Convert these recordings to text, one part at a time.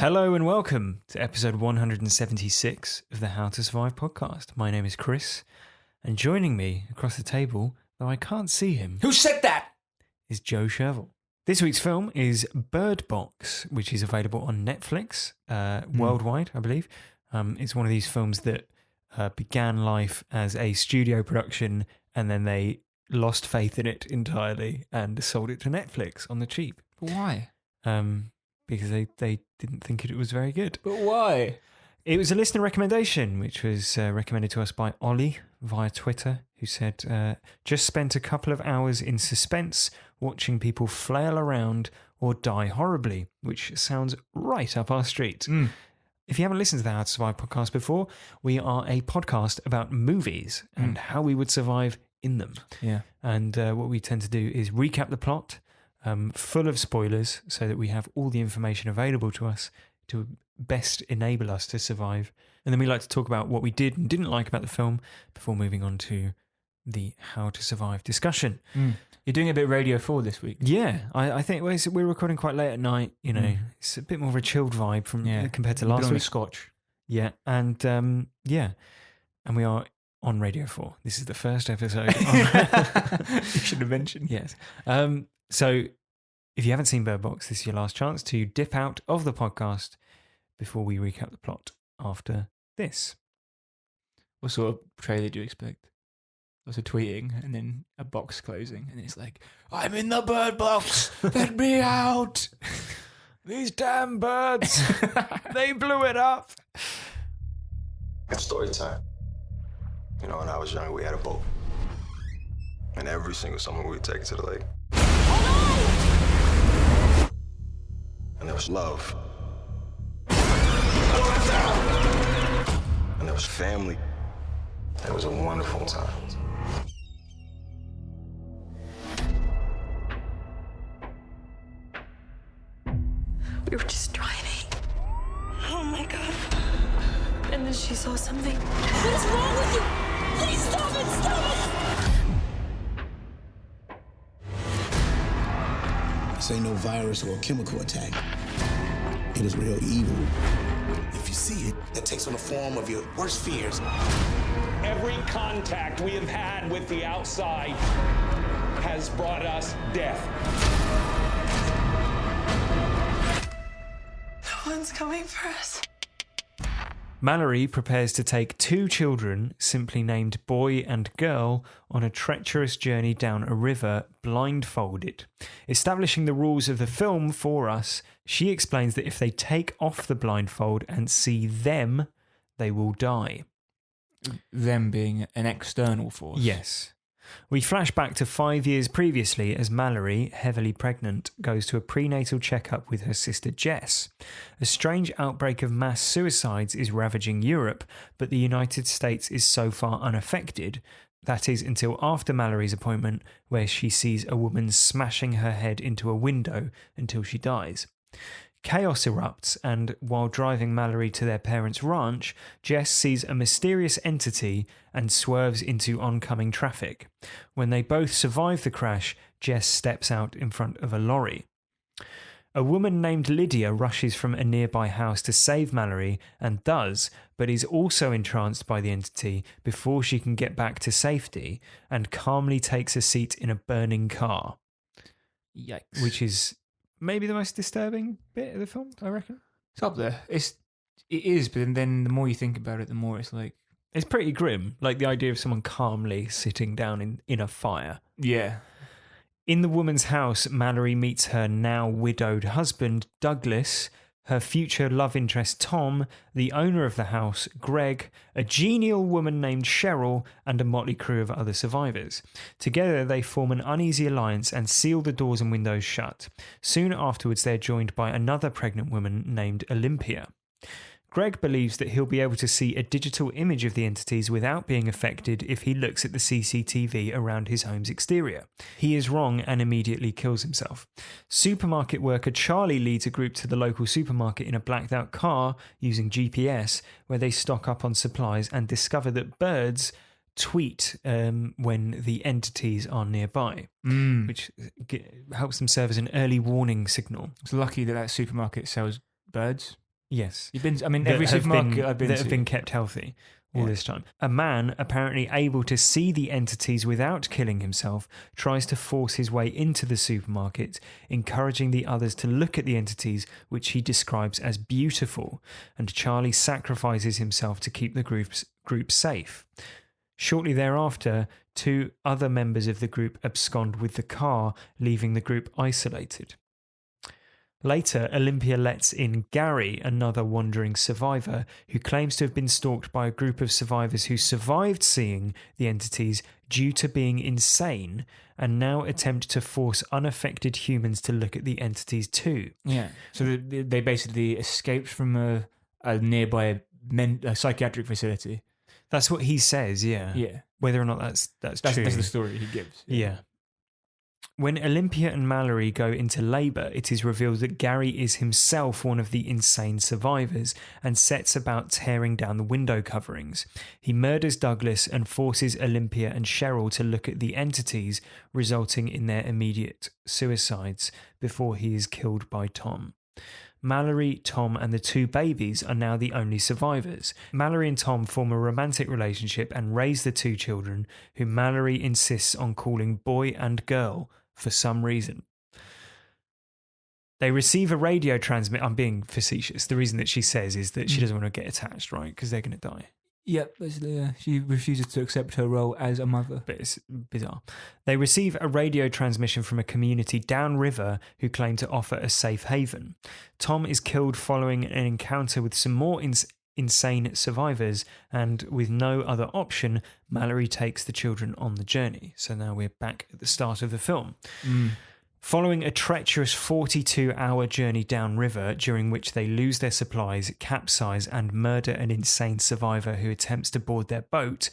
Hello and welcome to episode 176 of the How to Survive podcast. My name is Chris, and joining me across the table, though I can't see him, Who said that? is Joe Shervill. This week's film is Bird Box, which is available on Netflix worldwide, I believe. It's one of these films that began life as a studio production, and then they lost faith in it entirely and sold it to Netflix on the cheap. But why? Because they didn't think it was very good. But why? It was a listener recommendation, which was recommended to us by Ollie via Twitter, who said, just spent a couple of hours in suspense watching people flail around or die horribly, which sounds right up our street. If you haven't listened to the How to Survive podcast before, we are a podcast about movies and how we would survive in them. Yeah. And what we tend to do is recap the plot, full of spoilers, so that we have all the information available to us to best enable us to survive. And then we like to talk about what we did and didn't like about the film before moving on to the How to Survive discussion. You're doing a bit of Radio 4 this week. Yeah, I think we're recording quite late at night. You know, it's a bit more of a chilled vibe compared to last week. Scotch. Yeah, and and we are on Radio 4. This is the first episode. You should have mentioned. Yes. So if you haven't seen Bird Box, this is your last chance to dip out of the podcast before we recap the plot after this. What sort of trailer do you expect? Lots of tweeting and then a box closing and it's like, I'm in the bird box, let me out. These damn birds, they blew it up. It's story time. You know, when I was young, we had a boat. And every single summer, we'd take it to the lake. And there was love. And there was family. It was a wonderful time. We were just driving. Oh my God. And then she saw something. What is wrong with you? Please stop it! Stop it! This ain't no virus or a chemical attack. It is real evil. If you see it, it takes on the form of your worst fears. Every contact we have had with the outside has brought us death. No one's coming for us. Mallory prepares to take two children, simply named Boy and Girl, on a treacherous journey down a river, blindfolded. Establishing the rules of the film for us, she explains that if they take off the blindfold and see them, they will die. Them being an external force. Yes. We flash back to 5 years previously as Mallory, heavily pregnant, goes to a prenatal checkup with her sister Jess. A strange outbreak of mass suicides is ravaging Europe, but the United States is so far unaffected. That is until after Mallory's appointment, where she sees a woman smashing her head into a window until she dies. Chaos erupts, and while driving Mallory to their parents' ranch, Jess sees a mysterious entity and swerves into oncoming traffic. When they both survive the crash, Jess steps out in front of a lorry. A woman named Lydia rushes from a nearby house to save Mallory and does, but is also entranced by the entity before she can get back to safety and calmly takes a seat in a burning car. Yikes. Which is maybe the most disturbing bit of the film, I reckon. It's up there. It is, but then the more you think about it, the more it's like... It's pretty grim, like the idea of someone calmly sitting down in a fire. Yeah. In the woman's house, Mallory meets her now widowed husband, Douglas, her future love interest, Tom, the owner of the house, Greg, a genial woman named Cheryl, and a motley crew of other survivors. Together, they form an uneasy alliance and seal the doors and windows shut. Soon afterwards, they're joined by another pregnant woman named Olympia. Greg believes that he'll be able to see a digital image of the entities without being affected if he looks at the CCTV around his home's exterior. He is wrong and immediately kills himself. Supermarket worker Charlie leads a group to the local supermarket in a blacked out car using GPS, where they stock up on supplies and discover that birds tweet when the entities are nearby, which helps them serve as an early warning signal. It's lucky that supermarket sells birds. Yes. You've been. I mean, that every have supermarket I've been that to have been kept healthy all Yeah. this time. A man apparently able to see the entities without killing himself tries to force his way into the supermarket, encouraging the others to look at the entities, which he describes as beautiful, and Charlie sacrifices himself to keep the group safe. Shortly thereafter, 2 other members of the group abscond with the car, leaving the group isolated. Later, Olympia lets in Gary, another wandering survivor, who claims to have been stalked by a group of survivors who survived seeing the entities due to being insane, and now attempt to force unaffected humans to look at the entities too. Yeah. So they basically escaped from a nearby psychiatric facility. That's what he says, yeah. Yeah. Whether or not that's true. That's the story he gives. Yeah. When Olympia and Mallory go into labour, it is revealed that Gary is himself one of the insane survivors and sets about tearing down the window coverings. He murders Douglas and forces Olympia and Cheryl to look at the entities, resulting in their immediate suicides before he is killed by Tom. Mallory, Tom, and the 2 babies are now the only survivors. Mallory and Tom form a romantic relationship and raise the 2 children, who Mallory insists on calling boy and girl for some reason. They receive a radio transmit. I'm being facetious. The reason that she says is that she doesn't want to get attached, right? Because they're going to die. Yep, basically, she refuses to accept her role as a mother. But it's bizarre. They receive a radio transmission from a community downriver who claim to offer a safe haven. Tom is killed following an encounter with some more insane survivors, and with no other option, Mallory takes the children on the journey. So now we're back at the start of the film. Following a treacherous 42-hour journey downriver, during which they lose their supplies, capsize, and murder an insane survivor who attempts to board their boat,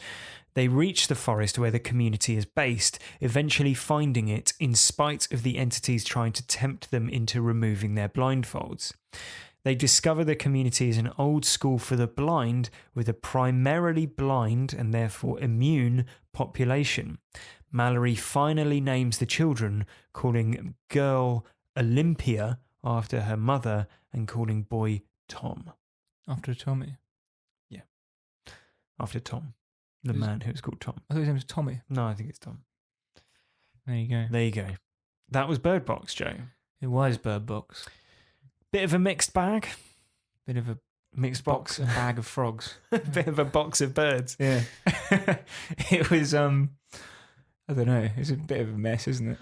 they reach the forest where the community is based, eventually finding it in spite of the entities trying to tempt them into removing their blindfolds. They discover the community is an old school for the blind, with a primarily blind and therefore immune population. Mallory finally names the children, calling girl Olympia after her mother and calling boy Tom. After Tommy. Yeah. After Tom. The man who was called Tom. I thought his name was Tommy. No, I think it's Tom. There you go. There you go. That was Bird Box, Joe. It was Bird Box. Bit of a mixed bag. Bit of a Mixed box. a bag of frogs. Bit of a box of birds. Yeah. It was, I don't know. It's a bit of a mess, isn't it?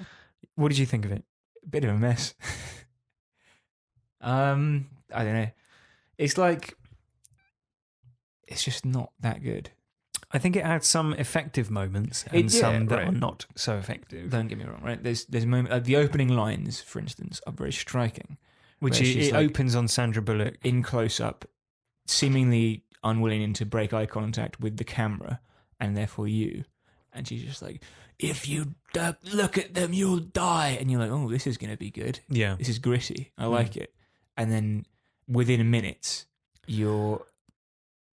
What did you think of it? A bit of a mess. I don't know. It's like, it's just not that good. I think it had some effective moments and It- yeah, some that right. are not so effective. Don't get me wrong, right? There's a moment, the opening lines, for instance, are very striking. Which where she's it like- opens on Sandra Bullock. In close up, seemingly unwilling to break eye contact with the camera and therefore you. And she's just like, if you look at them, you'll die. And you're like, oh, this is going to be good. Yeah. This is gritty. I like it. And then within minutes, you're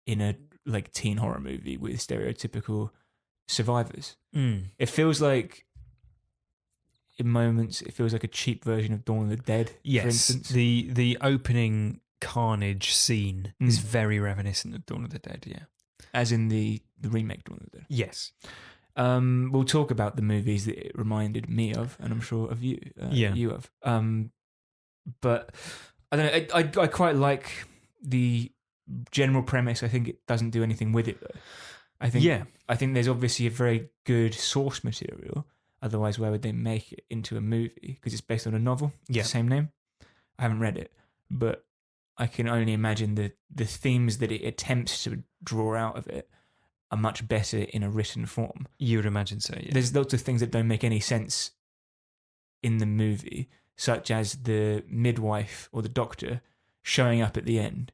in a like teen horror movie with stereotypical survivors. It feels like, in moments, it feels like a cheap version of Dawn of the Dead, for Yes. instance. The opening carnage scene is very reminiscent of Dawn of the Dead, yeah. As in the remake Dawn of the Dead. Yes. We'll talk about the movies that it reminded me of, and I'm sure of you. You have. But I don't know. I quite like the general premise. I think it doesn't do anything with it though. I think there's obviously a very good source material. Otherwise, why would they make it into a movie? Because it's based on a novel. Yeah. The same name. I haven't read it, but I can only imagine the themes that it attempts to draw out of it are much better in a written form. You would imagine so, yeah. There's lots of things that don't make any sense in the movie, such as the midwife or the doctor showing up at the end.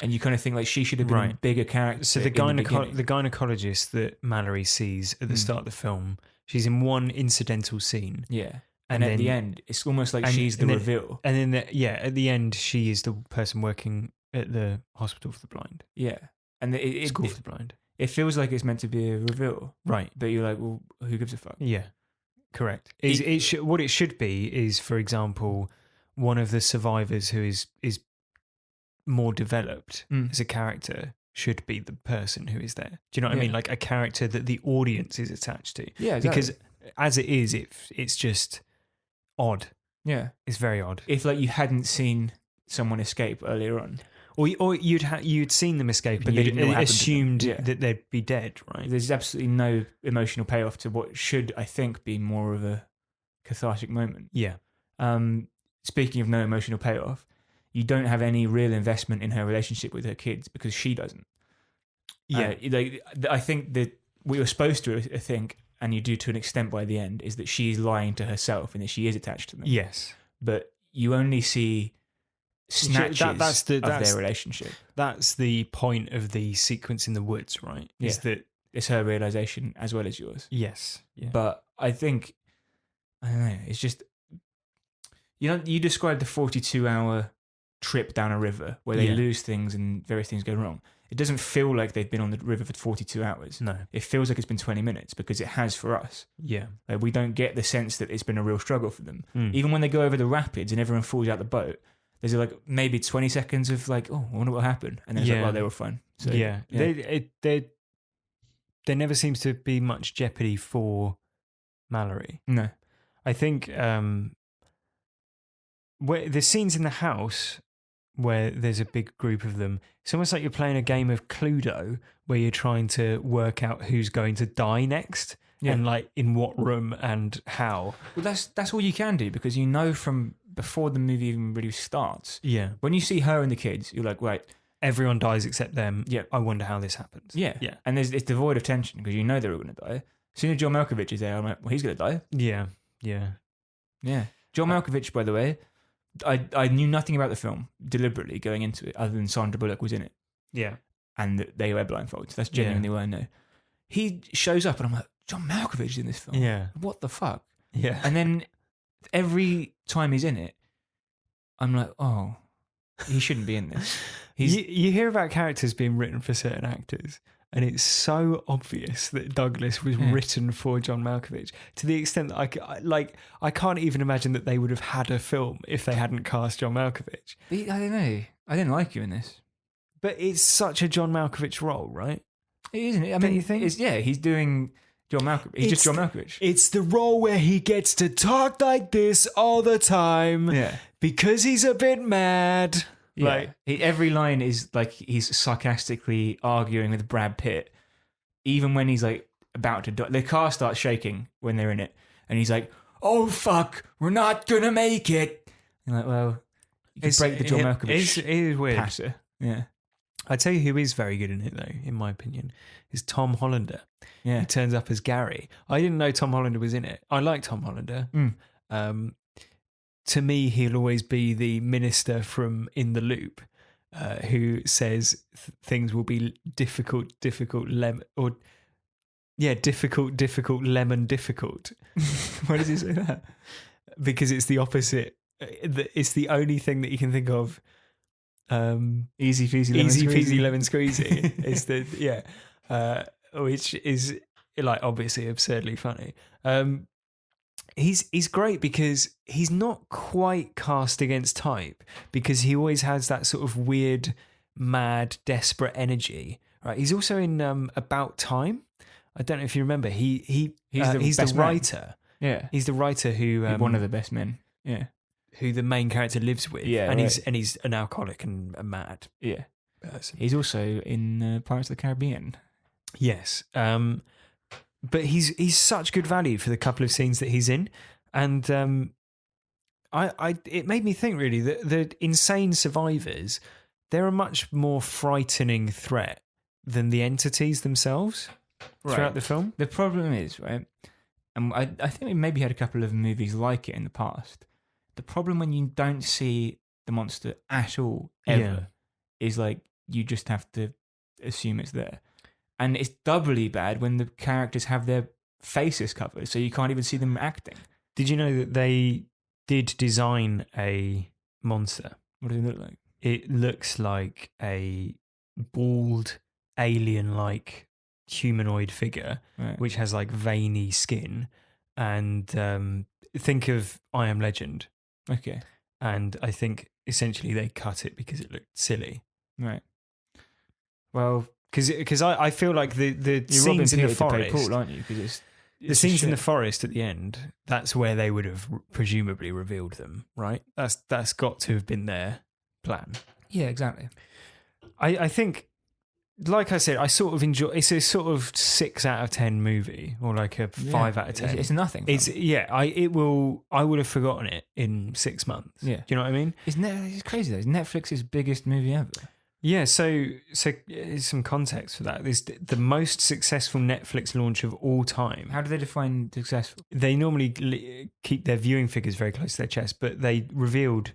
And you kind of think like she should have been a bigger character. So the gynecologist that Mallory sees at the start of the film, she's in one incidental scene. Yeah. And at then, the end, it's almost like she's the reveal. And then, at the end, she is the person working at the hospital for the blind. Yeah. And School for the blind. It feels like it's meant to be a reveal. Right. But you're like, well, who gives a fuck? Yeah. Correct. What it should be is, for example, one of the survivors who is more developed as a character should be the person who is there. Do you know what I mean? Like a character that the audience is attached to. Yeah, exactly. Because as it is, it's just odd. Yeah. It's very odd. If like you hadn't seen someone escape earlier on. Or you'd seen them escape, but you'd assumed that they'd be dead, right? There's absolutely no emotional payoff to what should, I think, be more of a cathartic moment. Yeah. Speaking of no emotional payoff, you don't have any real investment in her relationship with her kids because she doesn't. Yeah. I think that what you're supposed to think, and you do to an extent by the end, is that she's lying to herself and that she is attached to them. Yes. But you only see snatches of their relationship. That's the point of the sequence in the woods, right? Yeah. Is that it's her realization as well as yours. Yes. Yeah. But I think, I don't know, it's just, you described the 42-hour trip down a river where they lose things and various things go wrong. It doesn't feel like they've been on the river for 42 hours. No. It feels like it's been 20 minutes because it has for us. Yeah. Like we don't get the sense that it's been a real struggle for them. Even when they go over the rapids and everyone falls out the boat, there's like maybe 20 seconds of like, oh, I wonder what happened. And then it's like, well, they were fine. So, yeah. There never seems to be much jeopardy for Mallory. No. I think where the scenes in the house where there's a big group of them, it's almost like you're playing a game of Cluedo where you're trying to work out who's going to die next and like in what room and how. Well, that's all you can do because you know from before the movie even really starts. Yeah. When you see her and the kids, you're like, right, everyone dies except them. Yeah. I wonder how this happens. Yeah. Yeah. And it's devoid of tension because you know they're all going to die. As soon as John Malkovich is there, I'm like, well, he's going to die. Yeah. Yeah. Yeah. John Malkovich, by the way, I knew nothing about the film deliberately going into it other than Sandra Bullock was in it. Yeah. And they wear blindfolds. That's genuinely what I know. He shows up and I'm like, John Malkovich is in this film. Yeah. What the fuck? Yeah. And then every time he's in it, I'm like, oh, he shouldn't be in this. You hear about characters being written for certain actors, and it's so obvious that Douglas was written for John Malkovich to the extent that I can't even imagine that they would have had a film if they hadn't cast John Malkovich. I don't know. I didn't like you in this. But it's such a John Malkovich role, right? It isn't it? I mean, you think? He's doing John Malkovich. He's just John Malkovich. It's the role where he gets to talk like this all the time. Yeah. Because he's a bit mad. Yeah. Like every line is like he's sarcastically arguing with Brad Pitt, even when he's like about to die. The car starts shaking when they're in it, and he's like, "Oh fuck, we're not gonna make it." And like, well, you can break the John Malkovich. It is weird. Patter. Yeah. I tell you who is very good in it though, in my opinion, is Tom Hollander. Yeah. He turns up as Gary. I didn't know Tom Hollander was in it. I like Tom Hollander. To me, he'll always be the minister from In the Loop, who says things will be difficult, lemon, difficult. Why does he say that? Because it's the opposite. It's the only thing that you can think of. Easy peasy lemon squeezy. It's which is like obviously absurdly funny. He's great because he's not quite cast against type because he always has that sort of weird, mad, desperate energy. Right? He's also in About Time. I don't know if you remember. He's the writer. Yeah, he's the writer who one of the best men. Yeah, who the main character lives with. Yeah, and he's an alcoholic and a mad. Yeah, person. He's also in Pirates of the Caribbean. Yes. But he's such good value for the couple of scenes that he's in, and it made me think really that the insane survivors, they're a much more frightening threat than the entities themselves throughout the film. The problem is, right, and I think we maybe had a couple of movies like it in the past. The problem when you don't see the monster at all ever is like you just have to assume it's there. And it's doubly bad when the characters have their faces covered, so you can't even see them acting. Did you know that they did design a monster? What does it look like? It looks like a bald, alien-like humanoid figure, which has like veiny skin. And think of I Am Legend. Okay. and I think essentially they cut it because it looked silly. Right. Well, because I feel like the you're robbing scenes in Peter the to pay forest, Paul, aren't you? Because it's the scenes in the forest at the end, that's where they would have presumably revealed them, right? That's got to have been their plan. Yeah, exactly. I think, like I said, I sort of enjoy. It's a sort of 6 out of 10 movie, or like a 5 out of 10. It's nothing. I would have forgotten it in 6 months. Yeah. Do you know what I mean? It's crazy though. It's Netflix's biggest movie ever. Yeah, so here's some context for that. It's the most successful Netflix launch of all time. How do they define successful? They normally keep their viewing figures very close to their chest, but they revealed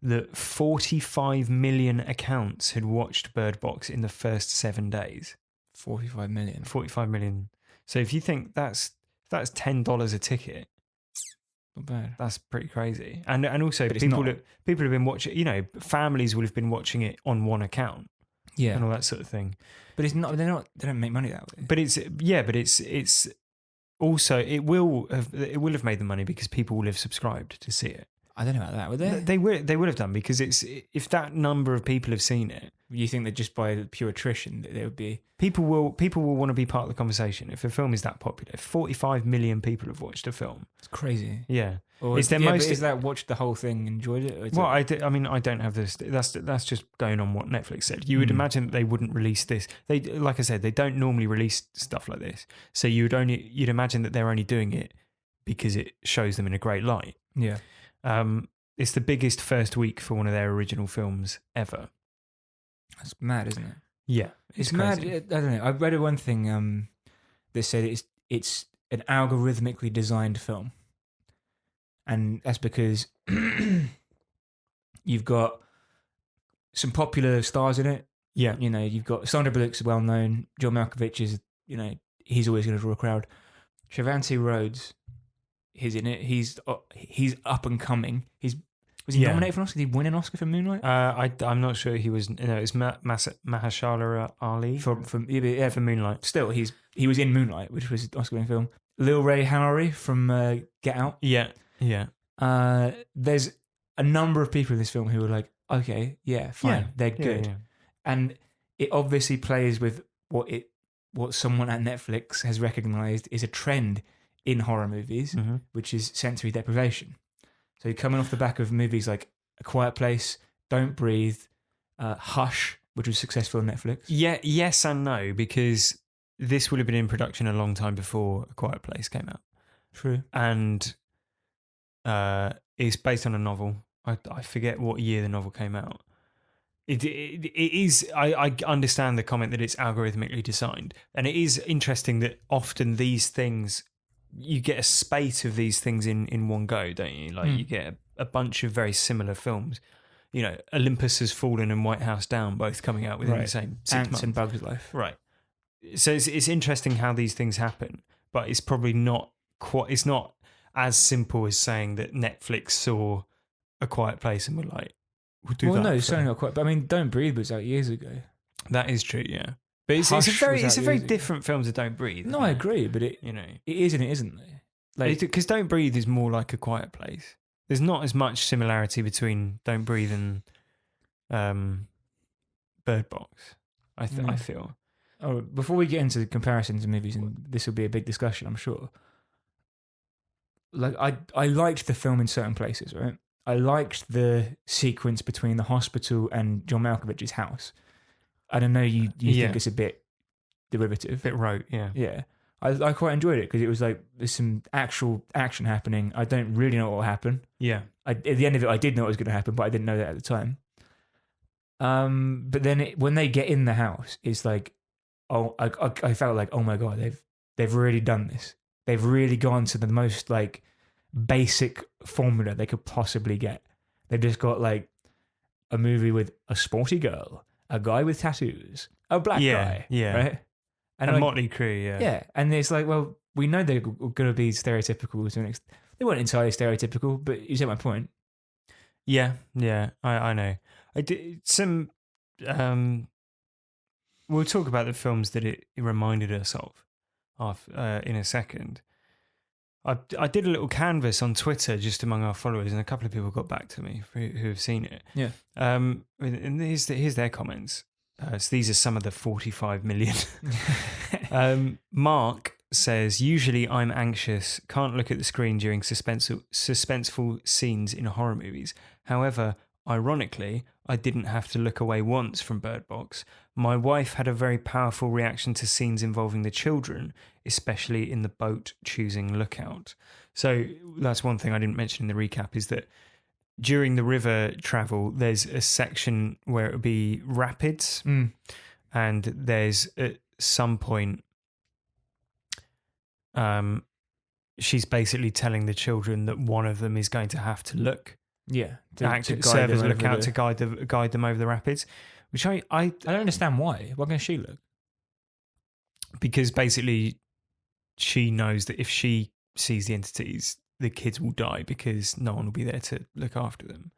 that 45 million accounts had watched Bird Box in the first 7 days. 45 million. 45 million. So if you think that's $10 a ticket, not bad. That's pretty crazy. And also but people have been watching, you know, families will have been watching it on one account. Yeah. And all that sort of thing. But they don't make money that way. But it's also it will have made the money because people will have subscribed to see it. I don't know about that, would they? They would have done, because if that number of people have seen it. You think that just by pure attrition that there would be people will want to be part of the conversation if a film is that popular. 45 million people have watched a film. It's crazy. Yeah. Or is that watched the whole thing, enjoyed it? Well, I don't have this. That's just going on what Netflix said. You would imagine that they wouldn't release this. They, like I said, they don't normally release stuff like this. So you'd imagine that they're only doing it because it shows them in a great light. Yeah. It's the biggest first week for one of their original films ever. That's mad, isn't it? Yeah, it's mad. I don't know. I read one thing that said it's an algorithmically designed film, and that's because you've got some popular stars in it. Yeah, you know, you've got Sandra Bullock's well known. John Malkovich is, you know, he's always going to draw a crowd. Shavante Rhodes, he's in it. He's up and coming. Was he nominated for an Oscar? Did he win an Oscar for Moonlight? I'm not sure he was. No, it's Mahershala Ali for Moonlight. Still, he was in Moonlight, which was an Oscar-winning film. Lil Ray Howery from Get Out. Yeah. There's a number of people in this film who are like, okay, yeah, fine, they're good, and it obviously plays with what someone at Netflix has recognised is a trend in horror movies, which is sensory deprivation. So coming off the back of movies like A Quiet Place, Don't Breathe, Hush, which was successful on Netflix. Yeah, yes and no, because this would have been in production a long time before A Quiet Place came out. True. And it's based on a novel. I forget what year the novel came out. It is. I understand the comment that it's algorithmically designed, and it is interesting that often these things, you get a spate of these things in one go, don't you? Like you get a bunch of very similar films. You know, Olympus Has Fallen and White House Down both coming out within the same 6 Ants months. and Bugs Life. Right. So it's interesting how these things happen, but it's probably not quite. It's not as simple as saying that Netflix saw A Quiet Place and were like, "We'll do that." Well, no, it's certainly not quite. But I mean, Don't Breathe was out years ago. That is true, yeah. But it's a very different film to Don't Breathe. No, I agree, but it is and it isn't. Because Don't Breathe is more like A Quiet Place. There's not as much similarity between Don't Breathe and Bird Box. I feel. Oh, before we get into comparisons of movies, and this will be a big discussion, I'm sure. Like I liked the film in certain places, right? I liked the sequence between the hospital and John Malkovich's house. I don't know, you think it's a bit derivative, a bit rote, yeah. Yeah, I quite enjoyed it because it was like there's some actual action happening. I don't really know what will happen. Yeah, at the end of it, I did know what was going to happen, but I didn't know that at the time. But then when they get in the house, it's like, oh, I felt like, oh my god, they've really done this. They've really gone to the most like basic formula they could possibly get. They've just got like a movie with a sporty girl, a guy with tattoos, a black guy, right? And a motley crew, yeah. And it's like, well, we know they're going to be stereotypical to an extent. They weren't entirely stereotypical, but you get my point. Yeah, I know. I did some. We'll talk about the films that it reminded us of in a second. I did a little canvas on Twitter just among our followers, and a couple of people got back to me who have seen it. Yeah. And here's their comments. So these are some of the 45 million. Mark says, usually I'm anxious, can't look at the screen during suspenseful scenes in horror movies. However, ironically, I didn't have to look away once from Bird Box. My wife had a very powerful reaction to scenes involving the children, especially in the boat choosing lookout. So that's one thing I didn't mention in the recap, is that during the river travel, there's a section where it would be rapids, and there's at some point, she's basically telling the children that one of them is going to have to look. Yeah, to serve as a lookout to guide them over the rapids, which I don't understand why. Why can't she look? Because basically she knows that if she sees the entities, the kids will die because no one will be there to look after them.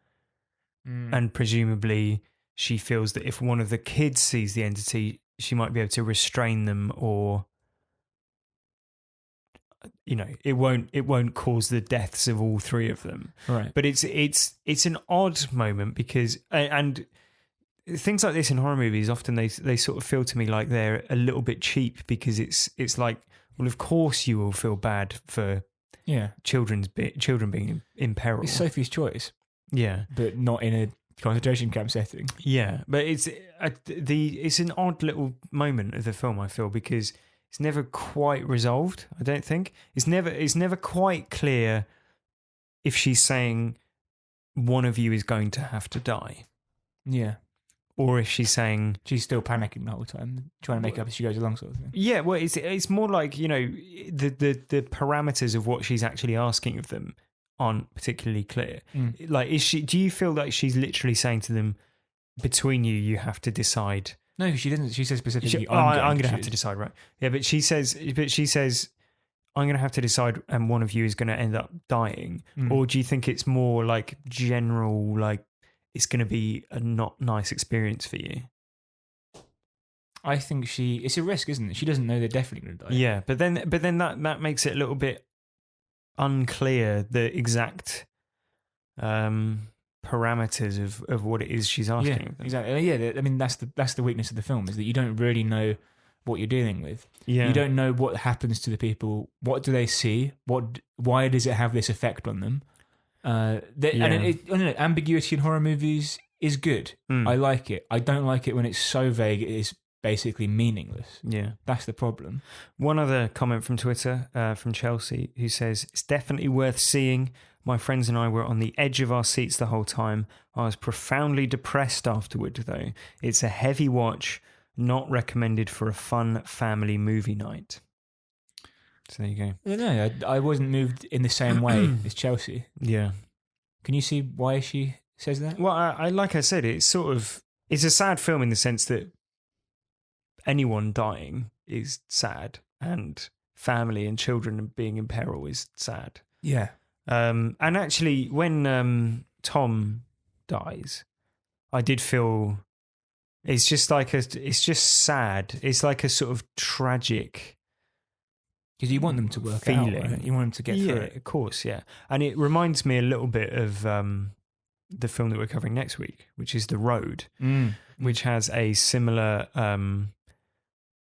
And presumably she feels that if one of the kids sees the entity, she might be able to restrain them, or it won't cause the deaths of all three of them. Right. But it's an odd moment because, and things like this in horror movies, often they sort of feel to me like they're a little bit cheap, because it's like, well, of course you will feel bad for children being in peril. It's Sophie's choice. Yeah. But not in a concentration camp setting. Yeah, but it's an odd little moment of the film, I feel, because it's never quite resolved, I don't think. It's never quite clear if she's saying one of you is going to have to die. Yeah. Or if she's saying she's still panicking the whole time, trying to make up as she goes along, sort of thing. Yeah, well, it's more like, the parameters of what she's actually asking of them aren't particularly clear. Like, do you feel like she's literally saying to them, between you have to decide? No, she didn't. She says specifically, I'm going to have to decide, right? Yeah, but she says, I'm going to have to decide, and one of you is going to end up dying. Or do you think it's more like general, like it's going to be a not nice experience for you? I think it's a risk, isn't it? She doesn't know they're definitely going to die. Yeah, but then that makes it a little bit unclear, the exact parameters of what it is she's asking. Yeah, exactly. Yeah, I mean that's the weakness of the film, is that you don't really know what you're dealing with. Yeah, you don't know what happens to the people. What do they see? Why does it have this effect on them? And ambiguity in horror movies is good. I like it. I don't like it when it's so vague it is basically meaningless. Yeah, that's the problem. One other comment from Twitter, from Chelsea, who says, it's definitely worth seeing. My friends and I were on the edge of our seats the whole time. I was profoundly depressed afterward, though. It's a heavy watch, not recommended for a fun family movie night. So there you go. No, I wasn't moved in the same way as Chelsea. Yeah. Can you see why she says that? Well, I like I said, it's a sad film in the sense that anyone dying is sad, and family and children being in peril is sad. Yeah. And actually, when Tom dies, I did feel it's just sad. It's like a sort of tragic, because you want them to work feeling. Out, right? You want them to get through it. Of course, yeah. And it reminds me a little bit of the film that we're covering next week, which is The Road, which has a similar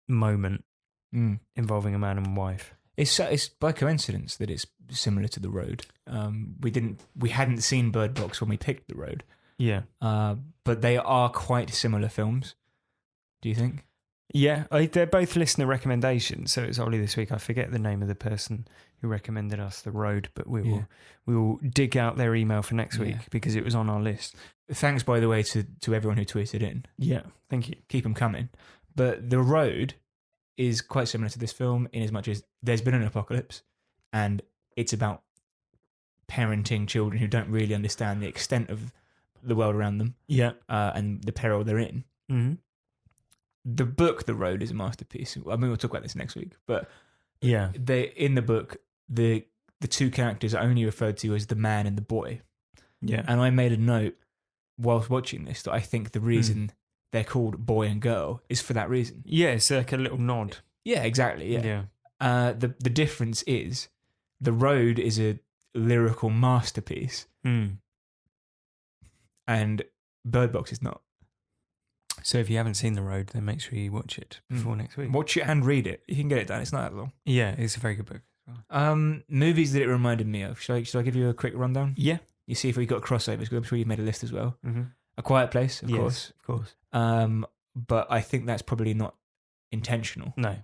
moment involving a man and wife. It's by coincidence that it's similar to The Road. We hadn't seen Bird Box when we picked The Road. Yeah. But they are quite similar films. Do you think? Yeah, they're both listener recommendations. So it's only this week. I forget the name of the person who recommended us The Road, but we will dig out their email for next week because it was on our list. Thanks, by the way, to everyone who tweeted in. Yeah, thank you. Keep them coming. But The Road is quite similar to this film in as much as there's been an apocalypse and it's about parenting children who don't really understand the extent of the world around them. Yeah. And the peril they're in. Mm-hmm. The book, The Road, is a masterpiece. I mean, we'll talk about this next week. But yeah, in the book, the two characters are only referred to as the man and the boy. Yeah. And I made a note whilst watching this that I think the reason they're called boy and girl is for that reason. Yeah, it's like a little nod. Yeah, exactly. Yeah. Yeah. The difference is The Road is a lyrical masterpiece, and Bird Box is not. So if you haven't seen The Road, then make sure you watch it before next week. Watch it and read it. You can get it done. It's not that long. Yeah, it's a very good book. Movies that it reminded me of. Shall I give you a quick rundown? Yeah. You see if we got crossovers, because I'm sure you've made a list as well. Mm-hmm. A Quiet Place, of course. But I think that's probably not intentional. No.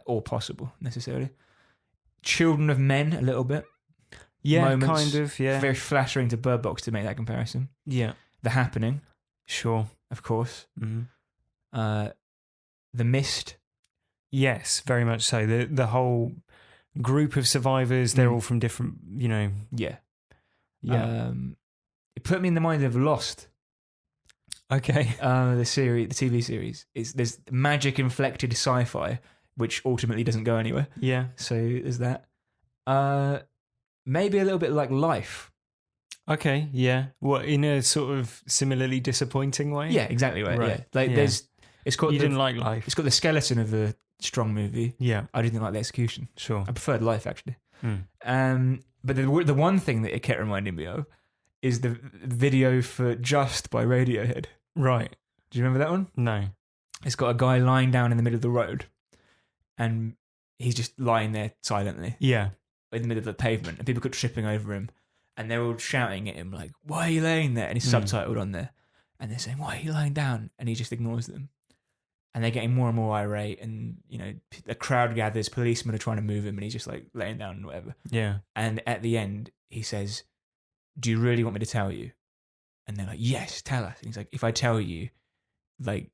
Or possible, necessarily. Children of Men, a little bit. Yeah, Moments, kind of, yeah. Very flattering to Bird Box to make that comparison. Yeah. The Happening. Sure. Of course. Mm-hmm. The Mist. Yes, very much so. The whole group of survivors, they're all from different, Yeah. Yeah. It put me in the mind of Lost. Okay. The TV series. There's magic inflected sci-fi, which ultimately doesn't go anywhere. Yeah. So there's that. Maybe a little bit like Life. Okay, yeah. What, in a sort of similarly disappointing way? Yeah, exactly right. Yeah. Like it's got you didn't like Life. It's got the skeleton of a strong movie. Yeah. I didn't like the execution. Sure. I preferred Life actually. But the one thing that it kept reminding me of is the video for Just by Radiohead. Right. Do you remember that one? No. It's got a guy lying down in the middle of the road, and he's just lying there silently. Yeah. In the middle of the pavement, and people kept tripping over him, and they're all shouting at him like, "Why are you laying there?" And he's subtitled on there, and they're saying, "Why are you lying down?" And he just ignores them, and they're getting more and more irate, and the crowd gathers, policemen are trying to move him, and he's just like laying down and whatever. Yeah. And at the end, he says, "Do you really want me to tell you?" And they're like, "Yes, tell us." And he's like, "If I tell you, like,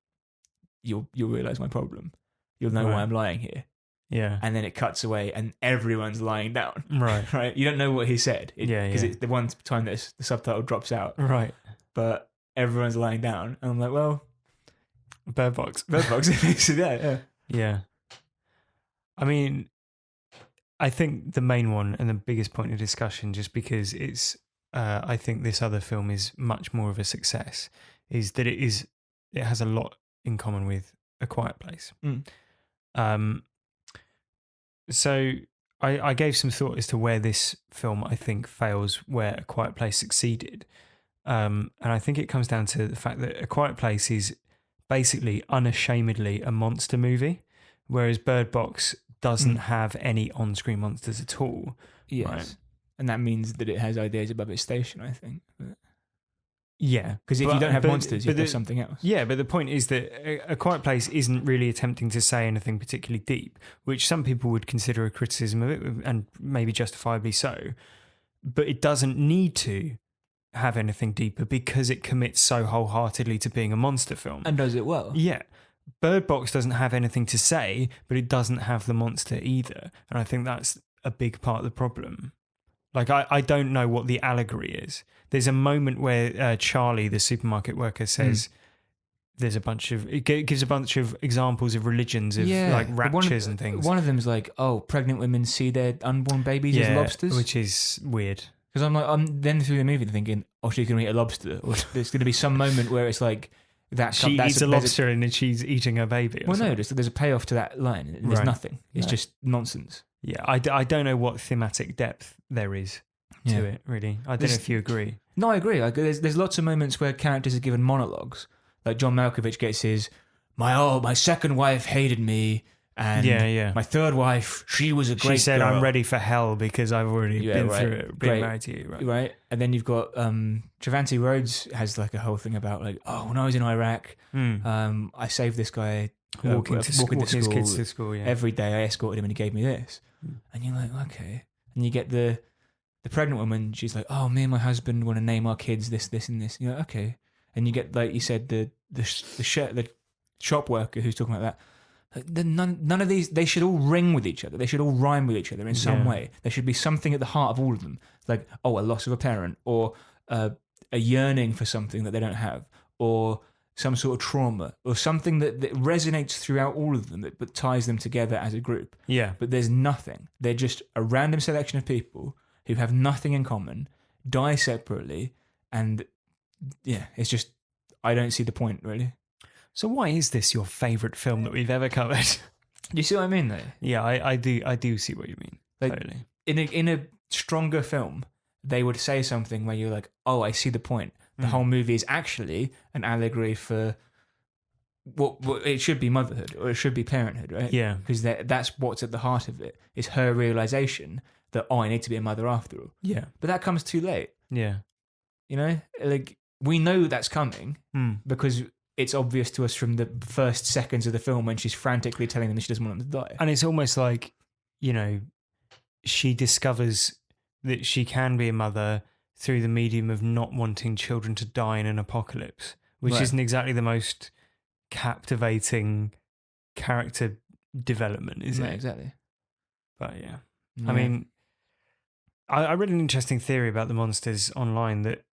you'll realize my problem. You'll know why I'm lying here." Yeah. And then it cuts away and everyone's lying down. Right. Right? You don't know what he said. Because it's the one time that the subtitle drops out. Right. But everyone's lying down. And I'm like, well... Bird Box. Yeah. Yeah. I mean, I think the main one and the biggest point of discussion, just because it's... I think this other film is much more of a success, is that it has a lot in common with A Quiet Place. So I gave some thought as to where this film, I think, fails where A Quiet Place succeeded. And I think it comes down to the fact that A Quiet Place is basically unashamedly a monster movie, whereas Bird Box doesn't have any on-screen monsters at all. Yes. Right? And that means that it has ideas above its station, I think. Yeah. Because if you don't have monsters, you have something else. Yeah, but the point is that A Quiet Place isn't really attempting to say anything particularly deep, which some people would consider a criticism of it, and maybe justifiably so. But it doesn't need to have anything deeper because it commits so wholeheartedly to being a monster film. And does it well. Yeah. Bird Box doesn't have anything to say, but it doesn't have the monster either. And I think that's a big part of the problem. Like, I don't know what the allegory is. There's a moment where Charlie, the supermarket worker, says there's a bunch of... It gives a bunch of examples of religions of like raptures and things. One of them's like, oh, pregnant women see their unborn babies as lobsters. Which is weird. Because I'm then through the movie thinking, oh, she's going to eat a lobster. Or there's going to be some moment where it's like... She eats a lobster and then she's eating her baby. Well, no, there's a payoff to that line. There's nothing. It's just nonsense. Yeah, I don't know what thematic depth there is to it, really. I don't know if you agree. No, I agree. Like, there's lots of moments where characters are given monologues. Like John Malkovich gets his, my second wife hated me, and my third wife, she was a great girl. She said, I'm ready for hell because I've already been through it, been married to you. Right. And then you've got Travanti Rhodes has like a whole thing about like, oh, when I was in Iraq, I saved this guy walking his kids to school every day. I escorted him and he gave me this. And you're like, okay. And you get the pregnant woman, she's like, oh, me and my husband want to name our kids this, and this. You're like, okay. And you get, like you said, the shop worker who's talking about that. None of these, they should all ring with each other. They should all rhyme with each other in some way. There should be something at the heart of all of them. Like, oh, a loss of a parent, or a yearning for something that they don't have, or some sort of trauma, or something that resonates throughout all of them, but ties them together as a group. Yeah. But there's nothing. They're just a random selection of people who have nothing in common, die separately, and it's just, I don't see the point, really. So why is this your favourite film that we've ever covered? Do you see what I mean, though? Yeah, I do see what you mean. Like, totally. in a stronger film, they would say something where you're like, oh, I see the point. The whole movie is actually an allegory for what it should be motherhood, or it should be parenthood, right? Yeah. Because that's what's at the heart of it, is her realization that, oh, I need to be a mother after all. Yeah. But that comes too late. Yeah. You know? Like, we know that's coming because it's obvious to us from the first seconds of the film when she's frantically telling them that she doesn't want them to die. And it's almost like, you know, she discovers that she can be a mother through the medium of not wanting children to die in an apocalypse, which isn't exactly the most captivating character development, is it? Exactly. But yeah. I mean, I read an interesting theory about the monsters online that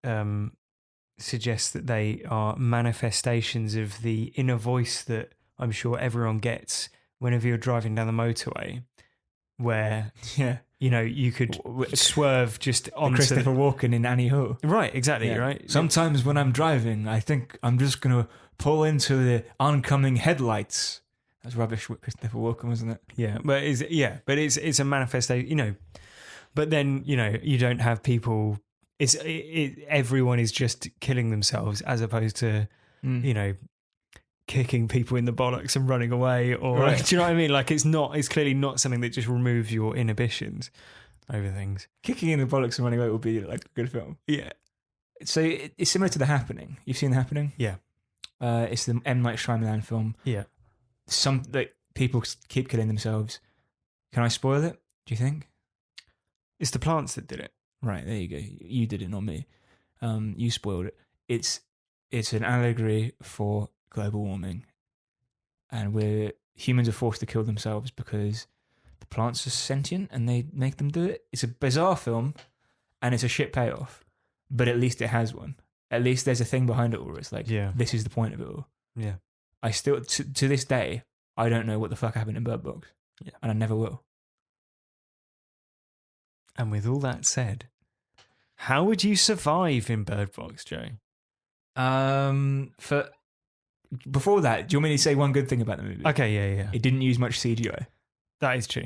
suggests that they are manifestations of the inner voice that I'm sure everyone gets whenever you're driving down the motorway, where you know, you could swerve just on Christopher Walken in Annie Hall. Right, exactly, right. Sometimes when I'm driving, I think I'm just going to pull into the oncoming headlights. That's rubbish with Christopher Walken, wasn't it? Yeah, but it's a manifestation, you know. But then, you know, you don't have people. Everyone is just killing themselves, as opposed to, you know, kicking people in the bollocks and running away, or do you know what I mean? Like, it's clearly not something that just removes your inhibitions over things. Kicking in the bollocks and running away would be like a good film. Yeah. So it's similar to The Happening. You've seen The Happening? Yeah. It's the M. Night Shyamalan film. Yeah. Some that people keep killing themselves. Can I spoil it? Do you think? It's the plants that did it. Right, there you go. You did it, not me. You spoiled it. It's an allegory for global warming, and humans are forced to kill themselves because the plants are sentient and they make them do it. It's a bizarre film, and it's a shit payoff, but at least it has one. At least there's a thing behind it all. It's like, this is the point of it all. Yeah. I still, to this day, I don't know what the fuck happened in Bird Box. Yeah. And I never will. And with all that said, how would you survive in Bird Box, Joe? Before that, do you want me to say one good thing about the movie? Okay, yeah. It didn't use much CGI. That is true.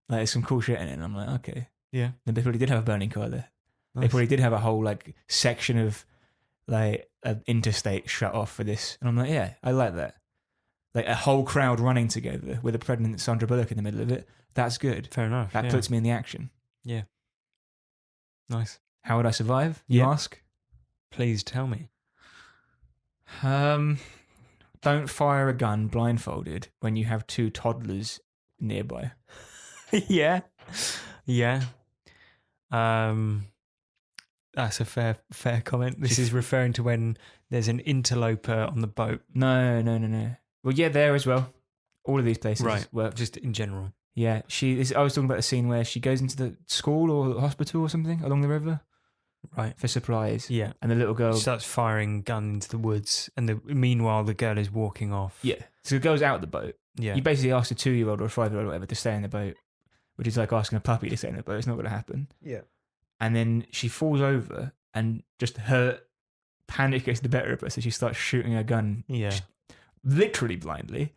Like, there's some cool shit in it, and I'm like, okay. Yeah. They probably did have a burning car there. Nice. They probably did have a whole, like, section of, like, an interstate shut off for this. And I'm like, yeah, I like that. Like, a whole crowd running together with a pregnant Sandra Bullock in the middle of it. That's good. Fair enough. That puts me in the action. Yeah. Nice. How would I survive, you ask? Please tell me. Don't fire a gun blindfolded when you have two toddlers nearby. Yeah. That's a fair comment. This is referring to when there's an interloper on the boat. No. Well, yeah, there as well. All of these places work. Just in general. Yeah, I was talking about the scene where she goes into the school or hospital or something along the river. Right. For supplies. Yeah. And the little girl starts firing gun into the woods, and meanwhile the girl is walking off. Yeah. So the girl's out the boat. Yeah. You basically ask a 2-year-old or a 5-year-old or whatever to stay in the boat, which is like asking a puppy to stay in the boat. It's not going to happen. Yeah. And then she falls over, and just her panic gets the better of her, so she starts shooting her gun. Yeah. Literally blindly.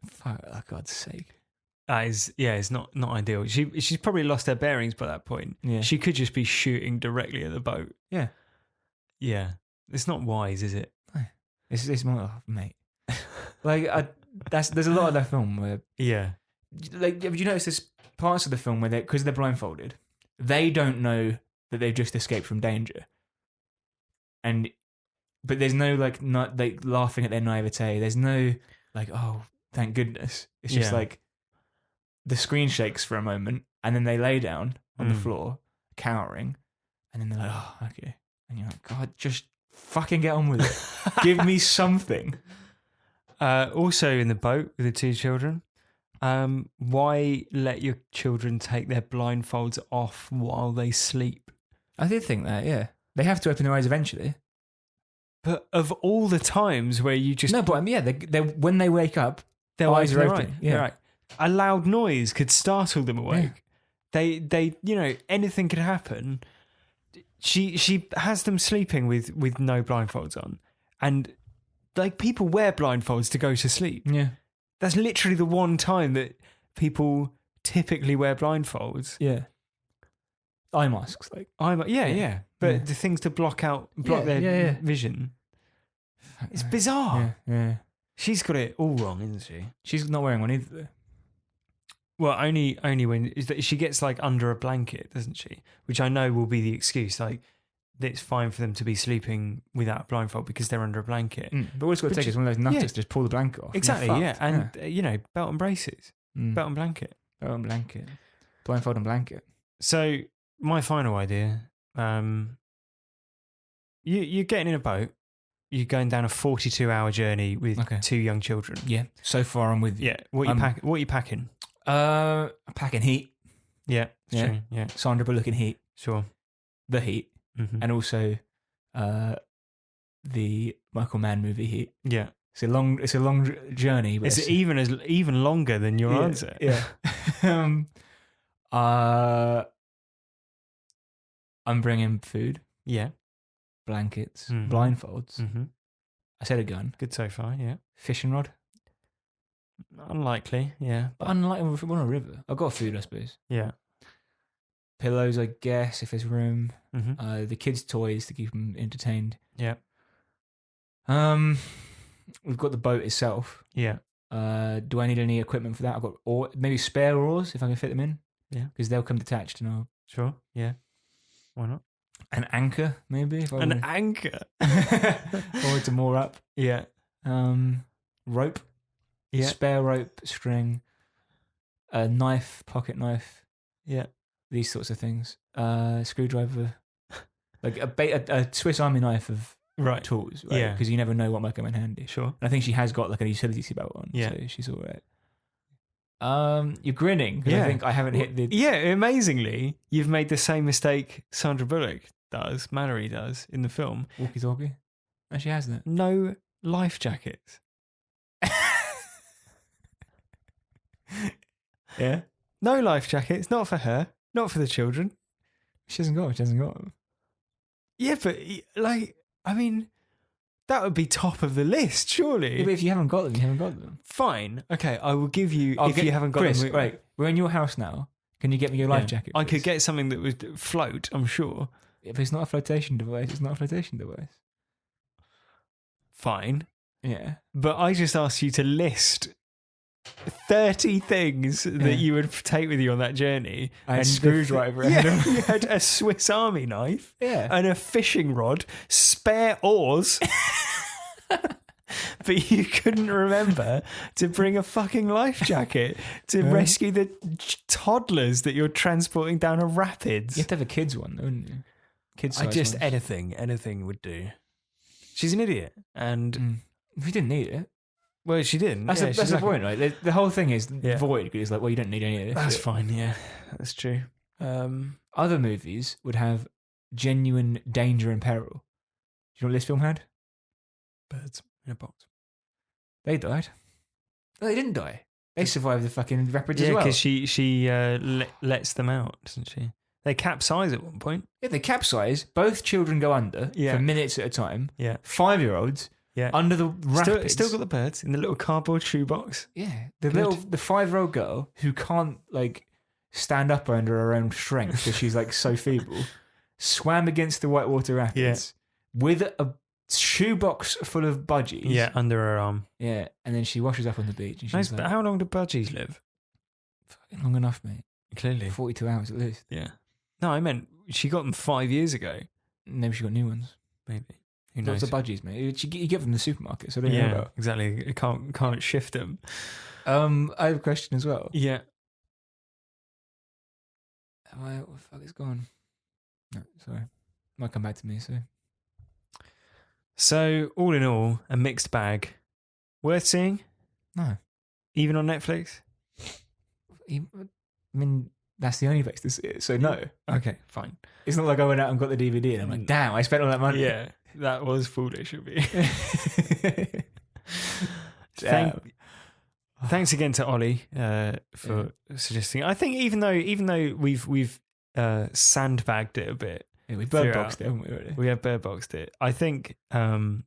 For God's sake. It's not ideal. She's probably lost her bearings by that point. Yeah. She could just be shooting directly at the boat. Yeah. Yeah. It's not wise, is it? It's more, mate. Like, there's a lot of that film where... Yeah. Like, have you noticed there's parts of the film where because they're blindfolded, they don't know that they've just escaped from danger. But there's no, like, not like laughing at their naivete. There's no, like, oh, thank goodness. It's just like, the screen shakes for a moment, and then they lay down on the floor, cowering, and then they're like, oh, okay. And you're like, God, just fucking get on with it. Give me something. Also in the boat with the two children, why let your children take their blindfolds off while they sleep? I did think that, yeah. They have to open their eyes eventually. But of all the times where you just... No, but they when they wake up, their eyes are open. Right. Yeah. Right. A loud noise could startle them awake. Yeah. They, you know, anything could happen. She has them sleeping with no blindfolds on, and like, people wear blindfolds to go to sleep. Yeah, that's literally the one time that people typically wear blindfolds. Yeah. Eye masks, like. Yeah. But the things to block their vision. It's bizarre. Yeah. She's got it all wrong, isn't she? She's not wearing one either, though. Well, only when is that she gets like under a blanket, doesn't she? Which I know will be the excuse. Like, it's fine for them to be sleeping without a blindfold because they're under a blanket. But what it's got to take is one of those nutters to just pull the blanket off. Exactly, yeah. And, belt and braces. Belt and blanket. Belt and blanket. Blindfold and blanket. So, my final idea, you're getting in a boat. You're going down a 42-hour journey with 2 young children. Yeah. So far, I'm with you. Yeah. What are you packing? I'm packing Heat. Yeah. True. Yeah. Sandra Bullock in Heat. Sure. The Heat. Mm-hmm. And also the Michael Mann movie Heat. Yeah. It's a long journey. But it's even longer than your answer. Yeah. I'm bringing food. Yeah. Blankets. Blindfolds. Mm-hmm. I said a gun. Good so far, yeah. Fishing rod. Unlikely, yeah. But unlikely if we're on a river. I've got food, I suppose. Yeah. Pillows, I guess, if there's room. Mm-hmm. The kids' toys to keep them entertained. Yeah. We've got the boat itself. Yeah. Do I need any equipment for that? I've got maybe spare oars if I can fit them in. Yeah. Because they'll come detached and I'll... Sure, yeah. Why not? An anchor, maybe. Anchor? Or to moor up. Yeah. Rope. Yeah. Spare rope, string. A knife, pocket knife. Yeah. These sorts of things. Screwdriver. Like a Swiss Army knife of tools, right? Yeah. Because you never know what might come in handy. Sure. And I think she has got like a utility belt on. Yeah. So she's all right. You're grinning because I think I haven't hit the... Yeah, amazingly, you've made the same mistake Sandra Bullock does, Mallory does, in the film. Walkie-talkie? And she has that. No life jackets. Yeah? No life jackets, not for her, not for the children. She hasn't got them. Yeah, but, like, I mean... That would be top of the list, surely. Yeah, but if you haven't got them, you haven't got them. Fine. Okay, I will give you you haven't got Chris, them. Right, we're in your house now. Can you get me your life jacket? I could get something that would float, I'm sure. If it's not a flotation device, it's not a flotation device. Fine. Yeah. But I just asked you to list 30 things that you would take with you on that journey. I had a screwdriver. You had a Swiss Army knife and a fishing rod, spare oars. But you couldn't remember to bring a fucking life jacket to rescue the toddlers that you're transporting down a rapids. You have to have a kid's one, wouldn't you? Kids' anything would do. She's an idiot. And we didn't need it. Well, she didn't. That's the point, right? The whole thing is void because it's like, well, you don't need any of this. That's fine, yeah. That's true. Other movies would have genuine danger and peril. Do you know what this film had? Birds in a box. They died. No, they didn't die. They survived the fucking rapids as well. Yeah, because she lets them out, doesn't she? They capsize at one point. Yeah, they capsize. Both children go under for minutes at a time. Yeah. 5-year-olds. Yeah, under the rapids. Still got the birds in the little cardboard shoebox. Yeah, the 5-year-old girl who can't like stand up under her own strength because she's like so feeble, swam against the whitewater rapids with a shoebox full of budgies. Yeah, under her arm. Yeah, and then she washes up on the beach. And she's but how long do budgies live? Fucking long enough, mate. Clearly, 42 hours at least. Yeah. No, I meant she got them 5 years ago. Maybe she got new ones. Maybe. Who knows? Lots of budgies, mate. You get them in the supermarket, so I don't know about. Exactly. You can't shift them. I have a question as well. Yeah. What the fuck is gone? No, sorry. Might come back to me, so. So, all in all, a mixed bag. Worth seeing? No. Even on Netflix? I mean, that's the only place to see it, so no. Okay, fine. It's not like I went out and got the DVD and I'm like, damn, I spent all that money. Yeah. That was foolish of me. Thanks again to Ollie for suggesting. I think even though we've sandbagged it a bit, we bird boxed it, haven't we? Really? We have bird boxed it. I think I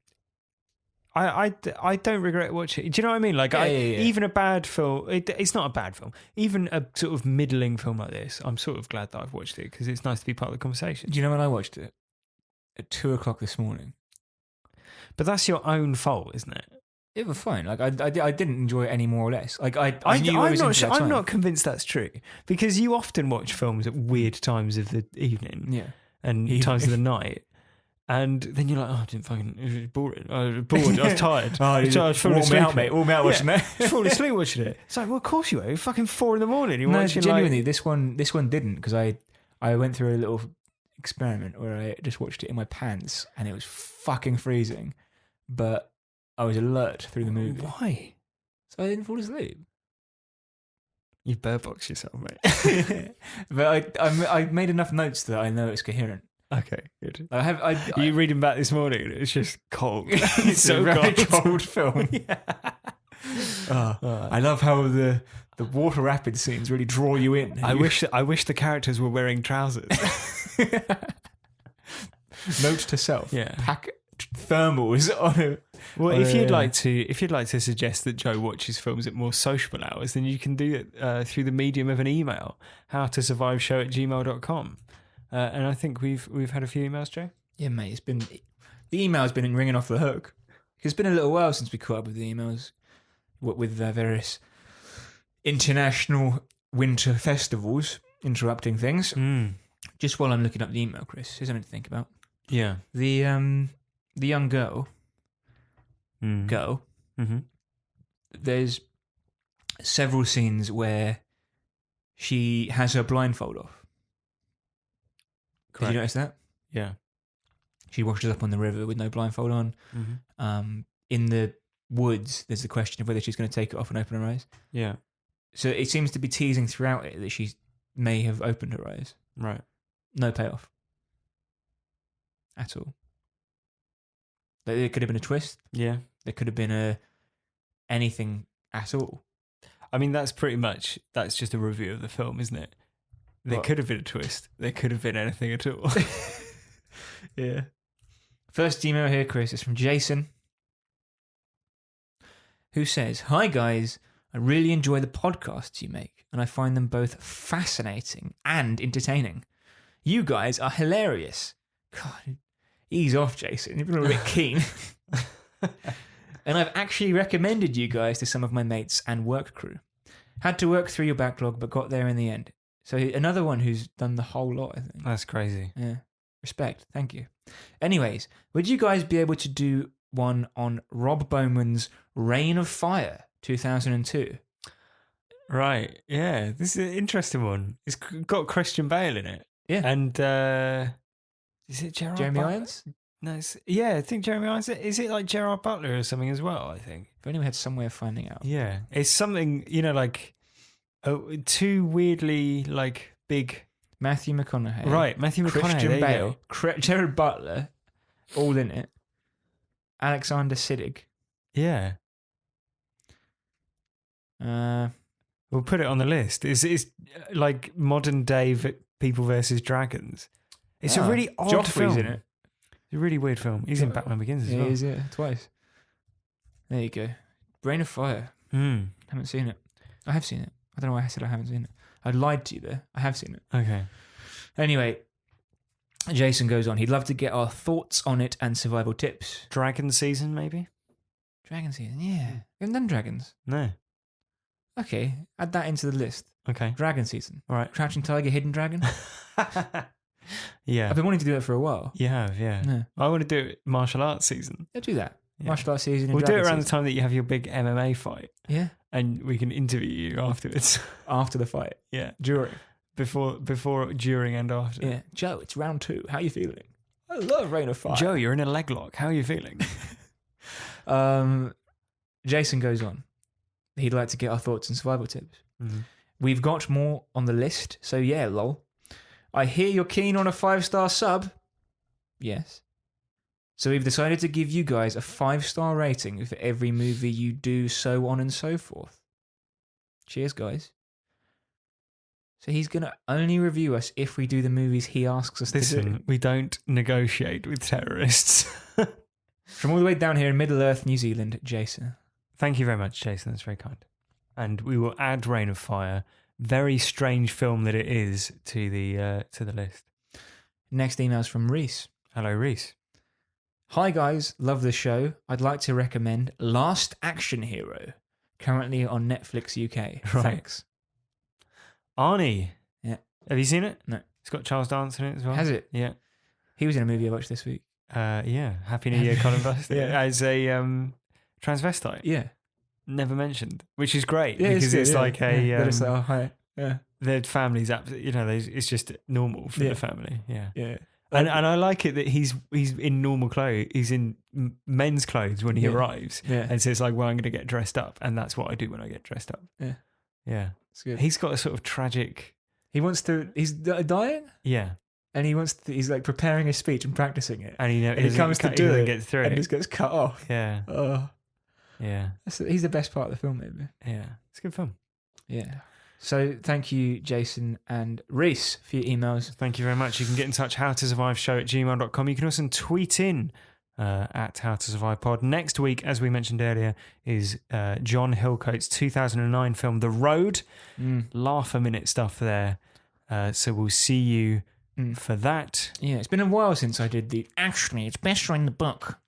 I don't regret watching it. Do you know what I mean? Like, even a bad film, it's not a bad film. Even a sort of middling film like this, I'm sort of glad that I've watched it because it's nice to be part of the conversation. Do you know when I watched it? At 2:00 this morning. But that's your own fault, isn't it? It was fine. Like I didn't enjoy it any more or less. Like I knew I'm not convinced that's true because you often watch films at weird times of the evening, and times of the night, and then you're like, oh, I didn't fucking. It was boring. I was bored. I was tired. I was falling asleep. Warm me out watching it. Falling asleep watching it. It's like, well, of course you were. You're fucking 4 a.m. You're watching. Genuinely, this one didn't because I went through a little experiment where I just watched it in my pants and it was fucking freezing, but I was alert through the movie. Why? So I didn't fall asleep. You bird box yourself, mate. But I made enough notes that I know it's coherent. Okay, good. You reading back this morning and it's just cold. It's so a very cold film. I love how the water rapid scenes really draw you in. I wish the characters were wearing trousers. Note to self. Yeah. Pack thermals on it. Well, if you'd like to suggest that Joe watches films at more sociable hours, then you can do it through the medium of an email, howtosurviveshow@gmail.com. And I think we've had a few emails, Joe. Yeah, mate. The email's been ringing off the hook. It's been a little while since we caught up with the emails with various international winter festivals interrupting things. Just while I'm looking up the email, Chris, here's something to think about. Yeah. The young girl. Mm-hmm. There's several scenes where she has her blindfold off. Correct. Did you notice that? Yeah. She washes up on the river with no blindfold on. Mm-hmm. In the woods, there's the question of whether she's going to take it off and open her eyes. Yeah. So it seems to be teasing throughout it that she may have opened her eyes. Right. No payoff. At all. There could have been a twist. Yeah. There could have been anything at all. I mean, that's just a review of the film, isn't it? There could have been a twist. There could have been anything at all. Yeah. First email here, Chris, is from Jason, who says, "Hi guys, I really enjoy the podcasts you make, and I find them both fascinating and entertaining. You guys are hilarious." God, ease off, Jason. You've been a little bit keen. "And I've actually recommended you guys to some of my mates and work crew. Had to work through your backlog, but got there in the end." So another one who's done the whole lot, I think. That's crazy. Yeah. Respect. Thank you. Anyways, would you guys be able to do one on Rob Bowman's Reign of Fire 2002? Right. Yeah. This is an interesting one. It's got Christian Bale in it. Yeah. And is it Jeremy Irons? No. I think Jeremy Irons. Is it like Gerard Butler or something as well? I think. If only we had some way of finding out. Yeah. It's something, like two weirdly like big. Matthew McConaughey. Right, Matthew McConaughey. Christian Bale. Gerard Butler. All in it. Alexander Siddig. Yeah. We'll put it on the list. It's like modern day People versus Dragons. It's a really odd Joffrey's film. in it. It's a really weird film. He's in Batman Begins as well. He is, yeah, twice. There you go. Reign of Fire. Haven't seen it. I have seen it. I don't know why I said I haven't seen it. I lied to you there. I have seen it. Okay. Anyway, Jason goes on. He'd love to get our thoughts on it and survival tips. Dragon season, maybe? Dragon season, yeah. We haven't done dragons. No. Okay, add that into the list. Okay. Dragon season. All right. Crouching Tiger, Hidden Dragon. Yeah. I've been wanting to do that for a while. You have, yeah. No. I want to do it martial arts season. Yeah, do that. Yeah. Martial arts season. We'll do it around season. the time that you have your big MMA fight. Yeah. And we can interview you afterwards. After the fight. Yeah. During. Before, during, and after. Yeah. Joe, it's round 2. How are you feeling? I love Reign of Fire. Joe, you're in a leg lock. How are you feeling? Jason goes on. He'd like to get our thoughts and survival tips. Mm-hmm. We've got more on the list, so yeah, lol. I hear you're keen on a 5-star sub. Yes. So we've decided to give you guys a 5-star rating for every movie you do, so on and so forth. Cheers, guys. So he's going to only review us if we do the movies he asks us to do. We don't negotiate with terrorists. From all the way down here in Middle Earth, New Zealand, Jason. Thank you very much, Jason. That's very kind. And we will add Reign of Fire, very strange film that it is, to the list. Next email's from Reese. Hello, Reese. Hi guys, love the show. I'd like to recommend Last Action Hero, currently on Netflix UK. Right. Thanks. Arnie. Yeah. Have you seen it? No. It's got Charles Dance in it as well. Has it? Yeah. He was in a movie I watched this week. Yeah. Happy New Year, Colin Buster. Yeah. As a transvestite. Yeah. Never mentioned, which is great Yeah, because it's like a. They're just like, oh, hi. Yeah. Their family's absolutely, it's just normal for the family. Yeah. Yeah. And I like it that he's in normal clothes. He's in men's clothes when he arrives. Yeah. And so it's like, well, I'm going to get dressed up. And that's what I do when I get dressed up. Yeah. Yeah. It's good. He's got a sort of tragic. He's dying? Yeah. And he's like preparing a speech and practicing it. And he comes to do it. Get through and it. he just gets cut off. Yeah. Oh. Yeah. He's the best part of the film, maybe. Yeah. It's a good film. Yeah. So thank you, Jason and Reese, for your emails. Thank you very much. You can get in touch, howtosurviveshow@gmail.com. You can also tweet in at howtosurvivepod. Next week, as we mentioned earlier, is John Hillcoat's 2009 film The Road. Laugh a minute stuff there. So we'll see you for that. Yeah, it's been a while since I did the actually it's best read the book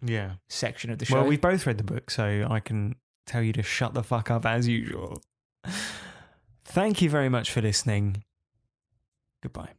section of the show. Well, we've both read the book, so I can tell you to shut the fuck up as usual. Thank you very much for listening. Goodbye.